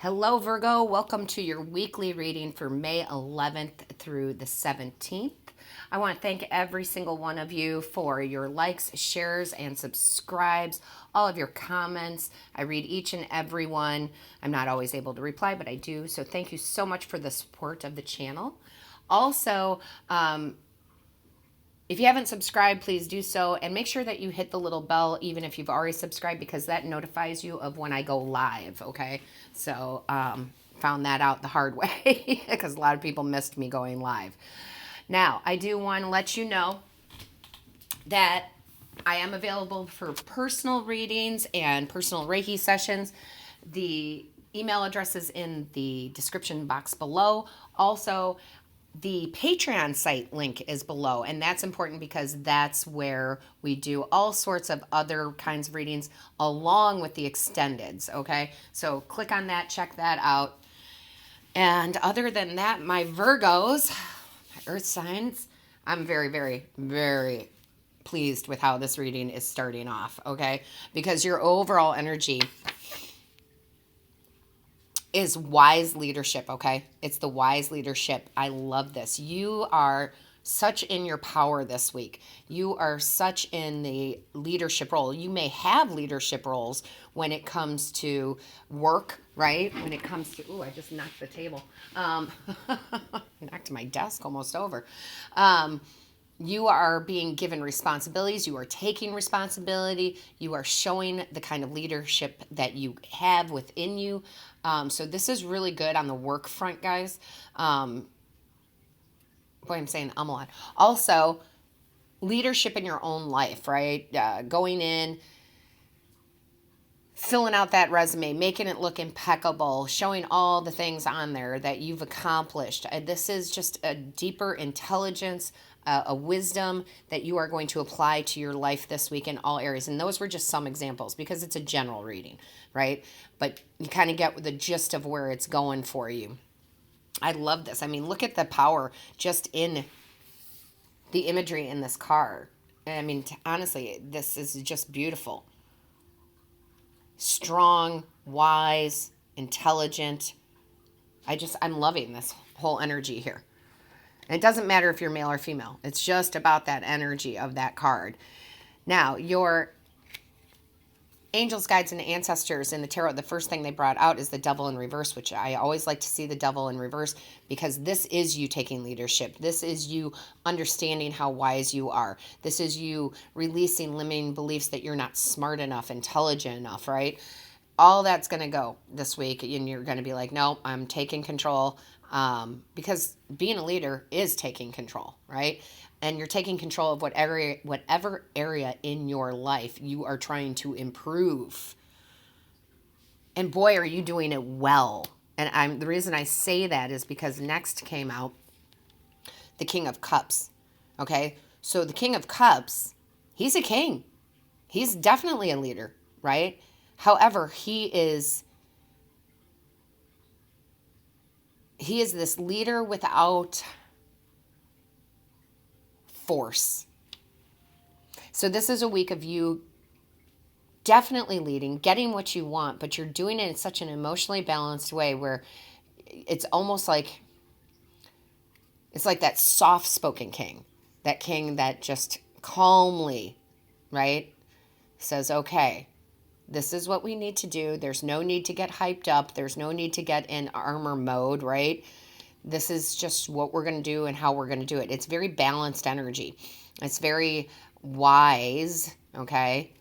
Hello, Virgo. Welcome to your weekly reading for May 11th through the 17th. I want to thank every single one of you for your likes, shares, and subscribes, all of your comments. I read each and every one. I'm not always able to reply, but I do. So thank you so much for the support of the channel. Also, if you haven't subscribed, please do so, and make sure that you hit the little bell even if you've already subscribed, because that notifies you of when I go live, okay? So found that out the hard way because a lot of people missed me going live. Now, I do want to let you know that I am available for personal readings and personal Reiki sessions. The email address is in the description box below. Also, the Patreon site link is below, and that's important because that's where we do all sorts of other kinds of readings along with the extendeds, okay? So click on that, check that out. And other than that, my Virgos, my earth signs, I'm very, very, very pleased with how this reading is starting off, okay? Because your overall energy is wise leadership, okay? It's the wise leadership. I love this. You are such in your power this week. You are such in the leadership role. You may have leadership roles when it comes to work, right? When it comes to, ooh, I just knocked the table. Knocked my desk almost over. You are being given responsibilities. You are taking responsibility. You are showing the kind of leadership that you have within you. So this is really good on the work front, guys. Boy, I'm saying a lot. Also, leadership in your own life, right? Going in, filling out that resume, making it look impeccable, showing all the things on there that you've accomplished. This is just a deeper intelligence, a wisdom that you are going to apply to your life this week in all areas. And those were just some examples because it's a general reading, right? But you kind of get the gist of where it's going for you. I love this. I mean, look at the power just in the imagery in this card. I mean, honestly, this is just beautiful. Strong, wise, intelligent. I'm loving this whole energy here. And it doesn't matter if you're male or female. It's just about that energy of that card. Now, your angels, guides, and ancestors in the tarot, the first thing they brought out is the devil in reverse, which I always like to see the devil in reverse because this is you taking leadership. This is you understanding how wise you are. This is you releasing limiting beliefs that you're not smart enough, intelligent enough, right? All that's going to go this week, and you're going to be like, no, I'm taking control, because being a leader is taking control, right? And you're taking control of whatever area in your life you are trying to improve. And boy, are you doing it well. And the reason I say that is because next came out the King of Cups, okay? So the King of Cups, he's a king. He's definitely a leader, right? However, he is this leader without force. So this is a week of you definitely leading, getting what you want, but you're doing it in such an emotionally balanced way where it's almost like it's like that soft-spoken king, that king that just calmly, right, says, okay, this is what we need to do. There's no need to get hyped up. There's no need to get in armor mode, right? This is just what we're going to do and how we're going to do it. It's very balanced energy. It's very wise, okay?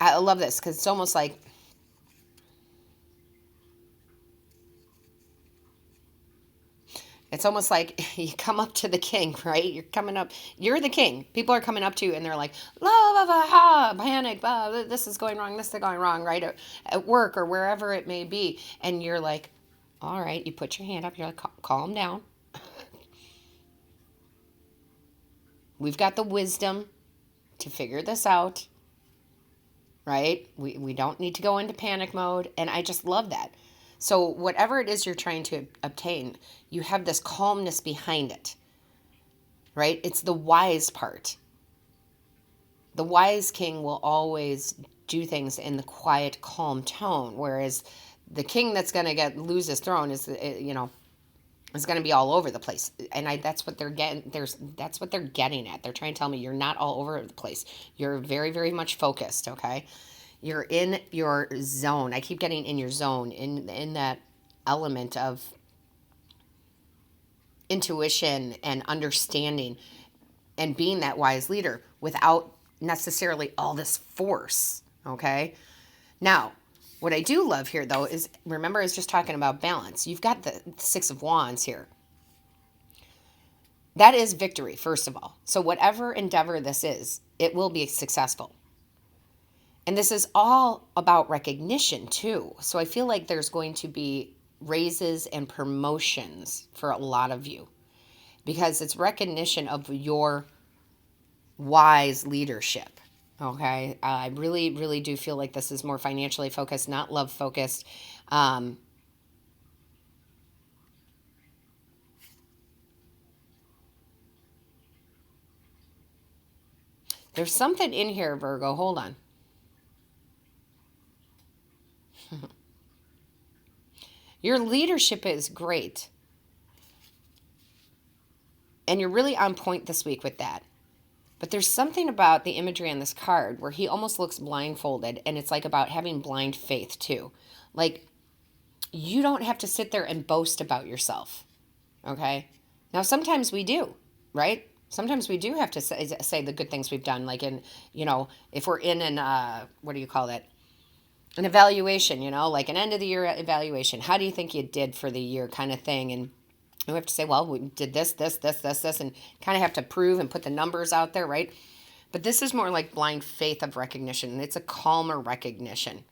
I love this because it's almost like you come up to the king, right? You're coming up. You're the king. People are coming up to you, and they're like, la, la, la, ha, panic, blah, this is going wrong, this is going wrong, right? At work or wherever it may be. And you're like, all right, you put your hand up. You're like, calm down. We've got the wisdom to figure this out, right? We don't need to go into panic mode. And I just love that. So whatever it is you're trying to obtain, you have this calmness behind it, right? It's the wise part. The wise king will always do things in the quiet, calm tone, whereas the king that's going to lose his throne is, is going to be all over the place. And that's what they're getting. That's what they're getting at. They're trying to tell me you're not all over the place. You're very, very much focused. Okay, you're in your zone. I keep getting in your zone, in that element of intuition and understanding and being that wise leader without necessarily all this force. Okay. Now, what I do love here, though, is, remember, I was just talking about balance. You've got the Six of Wands here. That is victory, first of all. So whatever endeavor this is, it will be successful. And this is all about recognition, too. So I feel like there's going to be raises and promotions for a lot of you, because it's recognition of your wise leadership. Okay, I really, really do feel like this is more financially focused, not love focused. There's something in here, Virgo. Hold on. Your leadership is great. And you're really on point this week with that. But there's something about the imagery on this card where he almost looks blindfolded, and it's like about having blind faith too. Like, you don't have to sit there and boast about yourself. Okay? Now, sometimes we do, right? Sometimes we do have to say the good things we've done. Like if we're in what do you call that? An evaluation, like an end of the year evaluation. How do you think you did for the year kind of thing? And we have to say, well, we did this, and kind of have to prove and put the numbers out there, right? But this is more like blind faith of recognition. It's a calmer recognition.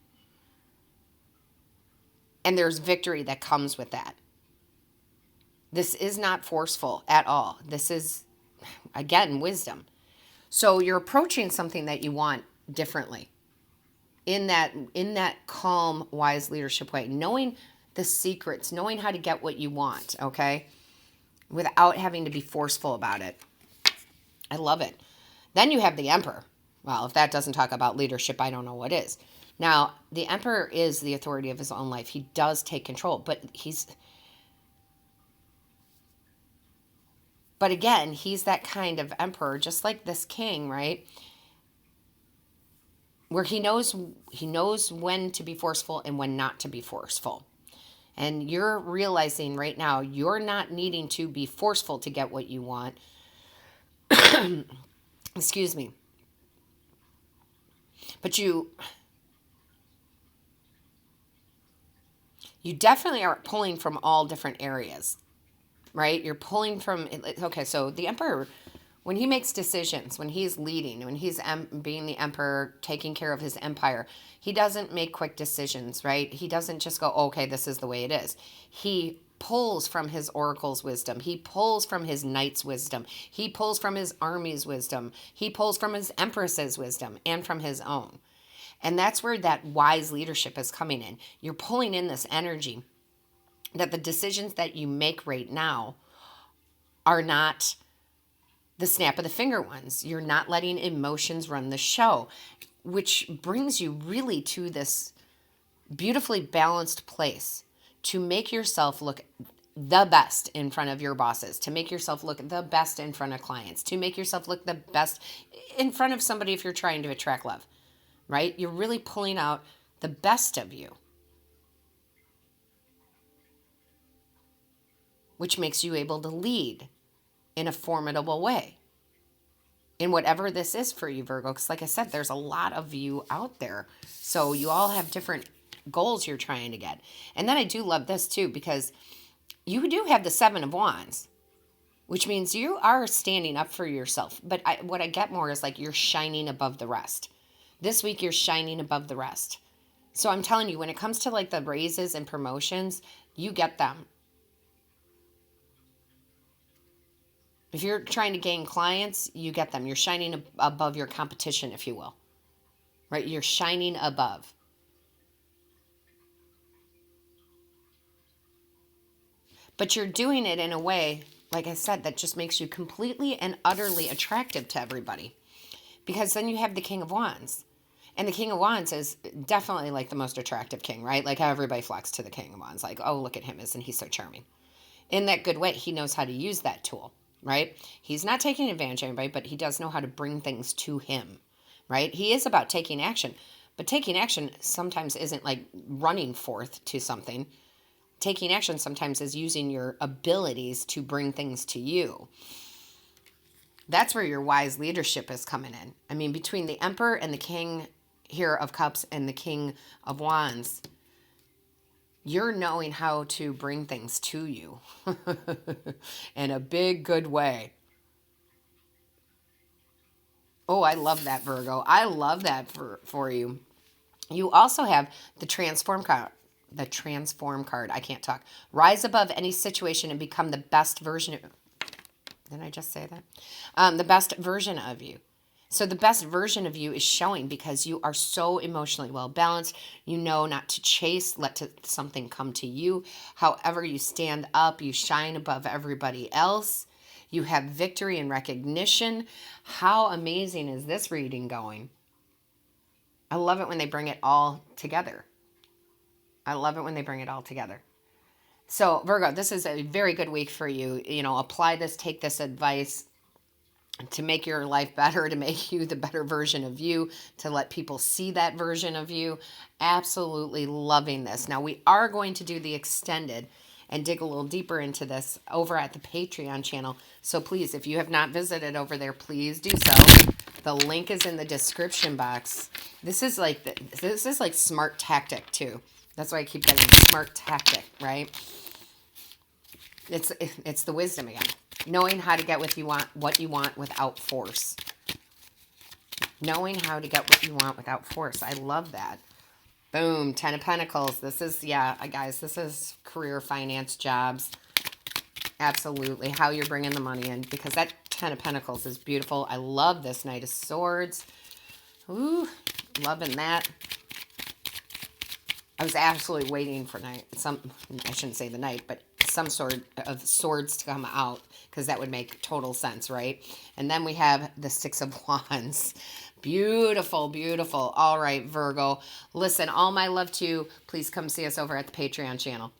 And there's victory that comes with that. This is not forceful at all. This is, again, wisdom. So you're approaching something that you want differently in that calm, wise leadership way, knowing the secrets, knowing how to get what you want, okay? Without having to be forceful about it. I love it. Then you have the Emperor. Well, if that doesn't talk about leadership, I don't know what is. Now, the Emperor is the authority of his own life. He does take control, but again, he's that kind of emperor, just like this king, right? Where he knows when to be forceful and when not to be forceful. And you're realizing right now you're not needing to be forceful to get what you want. Excuse me. But you definitely are pulling from all different areas, right? You're pulling from, okay, so the Emperor, when he makes decisions, when he's leading, when he's being the emperor, taking care of his empire, he doesn't make quick decisions, right? He doesn't just go, okay, this is the way it is. He pulls from his oracle's wisdom. He pulls from his knight's wisdom. He pulls from his army's wisdom. He pulls from his empress's wisdom and from his own. And that's where that wise leadership is coming in. You're pulling in this energy that the decisions that you make right now are not the snap of the finger ones. You're not letting emotions run the show, which brings you really to this beautifully balanced place to make yourself look the best in front of your bosses, to make yourself look the best in front of clients, to make yourself look the best in front of somebody if you're trying to attract love, right? You're really pulling out the best of you, which makes you able to lead in a formidable way in whatever this is for you, Virgo. Because like I said, there's a lot of you out there. So you all have different goals you're trying to get. And then I do love this too, because you do have the Seven of Wands, which means you are standing up for yourself. But what I get more is like you're shining above the rest. This week you're shining above the rest. So I'm telling you, when it comes to like the raises and promotions, you get them. If you're trying to gain clients, you get them. You're shining above your competition, if you will. Right? You're shining above. But you're doing it in a way, like I said, that just makes you completely and utterly attractive to everybody. Because then you have the King of Wands. And the King of Wands is definitely like the most attractive king, right? Like how everybody flocks to the King of Wands. Like, oh, look at him. Isn't he so charming? In that good way, he knows how to use that tool, right? He's not taking advantage of anybody, but he does know how to bring things to him, right? He is about taking action. But taking action sometimes isn't like running forth to something. Taking action sometimes is using your abilities to bring things to you. That's where your wise leadership is coming in. I mean, between the Emperor and the King here of Cups and the King of Wands, you're knowing how to bring things to you in a big, good way. Oh, I love that, Virgo. I love that for you. You also have the Transform card. The Transform card. I can't talk. Rise above any situation and become the best version of... Did I just say that? The best version of you. So the best version of you is showing because you are so emotionally well balanced. You know not to chase, something come to you. However, you stand up, you shine above everybody else. You have victory and recognition. How amazing is this reading going? I love it when they bring it all together. I love it when they bring it all together. So Virgo, this is a very good week for you. You know, apply this, take this advice to make your life better, to make you the better version of you, to let people see that version of you. Absolutely loving this. Now, we are going to do the extended and dig a little deeper into this over at the Patreon channel. So please, if you have not visited over there, please do so. The link is in the description box. This is like smart tactic too. That's why I keep getting smart tactic, right? It's the wisdom again. Knowing how to get what you want without force. Knowing how to get what you want without force. I love that. Boom, 10 of Pentacles. This is, guys, this is career, finance, jobs. Absolutely. How you're bringing the money in. Because that 10 of Pentacles is beautiful. I love this Knight of Swords. Ooh, loving that. I was absolutely waiting for I shouldn't say the Knight, but some sort of swords to come out, because that would make total sense, right? And then we have the Six of Wands. Beautiful, beautiful. All right, Virgo. Listen, all my love to you. Please come see us over at the Patreon channel.